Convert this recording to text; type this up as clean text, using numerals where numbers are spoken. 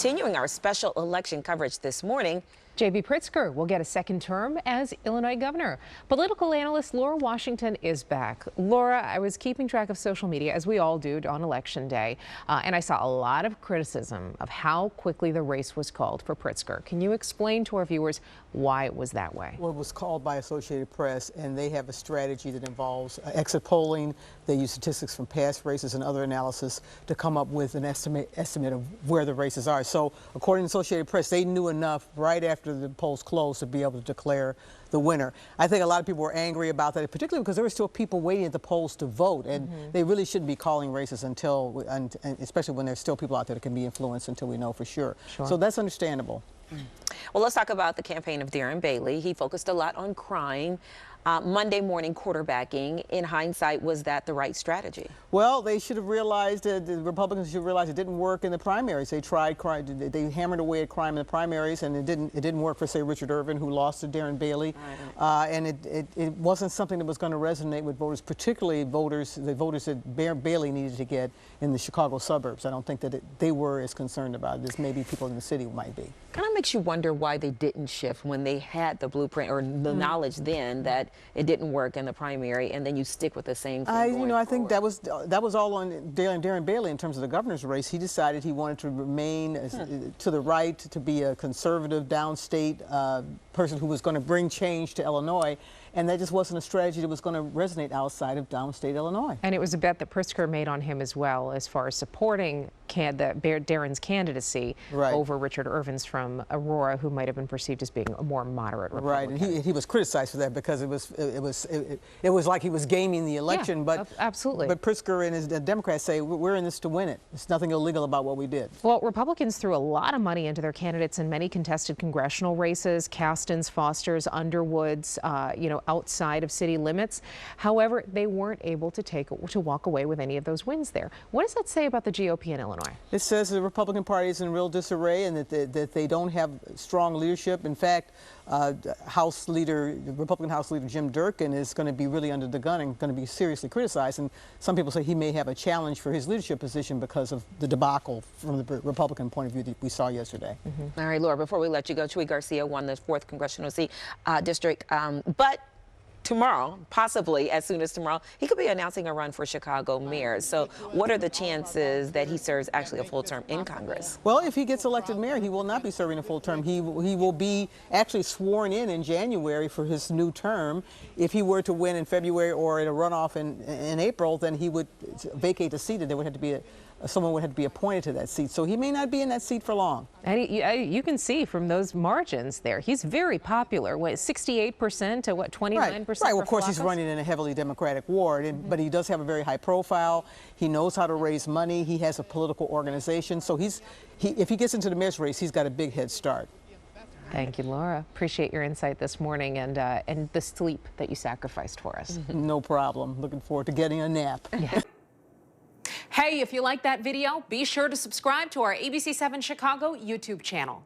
Continuing our special election coverage this morning, J.B. Pritzker will get a second term as Illinois governor. Political analyst Laura Washington is back. Laura, I was keeping track of social media, as we all do on Election Day, and I saw a lot of criticism of how quickly the race was called for Pritzker. Can you explain to our viewers why it was that way? Well, it was called by Associated Press, and they have a strategy that involves exit polling. They use statistics from past races and other analysis to come up with an estimate of where the races are. So, according to Associated Press, they knew enough right after the polls closed to be able to declare the winner. I think a lot of people were angry about that, particularly because there were still people waiting at the polls to vote, and they really shouldn't be calling races until, and especially when there's still people out there that can be influenced until we know for sure. So that's understandable. Well, let's talk about the campaign of Darren Bailey. He focused a lot on crime. Monday morning quarterbacking. In hindsight, was that the right strategy? Well, they should have realized that the Republicans should realize it didn't work in the primaries. They tried crime, they hammered away at crime in the primaries, and it didn't work for, say, Richard Irvin, who lost to Darren Bailey. And it wasn't something that was going to resonate with voters, particularly the voters that Bailey needed to get in the Chicago suburbs. I don't think that they were as concerned about it as maybe people in the city might be. Kind of makes you wonder why they didn't shift when they had the blueprint or the knowledge then that it didn't work in the primary, and then you stick with the same thing. I think that was all on Darren Bailey in terms of the governor's race. He decided he wanted to remain to the right, to be a conservative, downstate person who was going to bring change to Illinois. And that just wasn't a strategy that was going to resonate outside of downstate Illinois. And it was a bet that Pritzker made on him as well, as far as supporting Darren's candidacy over Richard Irvin's from Aurora, who might have been perceived as being a more moderate Republican. Right, and he was criticized for that because it was like he was gaming the election. Yeah, but absolutely. But Pritzker and his Democrats say we're in this to win it. There's nothing illegal about what we did. Well, Republicans threw a lot of money into their candidates in many contested congressional races: Castons, Fosters, Underwoods, outside of city limits. However, they weren't able to walk away with any of those wins there. What does that say about the GOP in Illinois? It says the Republican Party is in real disarray and that they don't have strong leadership. In fact, Republican House Leader Jim Durkin is going to be really under the gun and going to be seriously criticized. And some people say he may have a challenge for his leadership position because of the debacle from the Republican point of view that we saw yesterday. All right, Laura, before we let you go, Chuy Garcia won the 4th congressional seat district, but tomorrow, possibly as soon as tomorrow, he could be announcing a run for Chicago mayor. So what are the chances that he serves actually a full term in Congress? Well, if he gets elected mayor, he will not be serving a full term. He will be actually sworn in January for his new term. If he were to win in February or in a runoff in April, then he would vacate the seat, and there would have to be someone would have to be appointed to that seat. So he may not be in that seat for long. And you can see from those margins there, he's very popular. What, 68% to what, 29%? Right. Well, of course, he's running in a heavily Democratic ward, but he does have a very high profile. He knows how to raise money. He has a political organization. So if he gets into the mayor's race, he's got a big head start. Thank you, Laura. Appreciate your insight this morning and the sleep that you sacrificed for us. No problem. Looking forward to getting a nap. Yeah. Hey, if you like that video, be sure to subscribe to our ABC7 Chicago YouTube channel.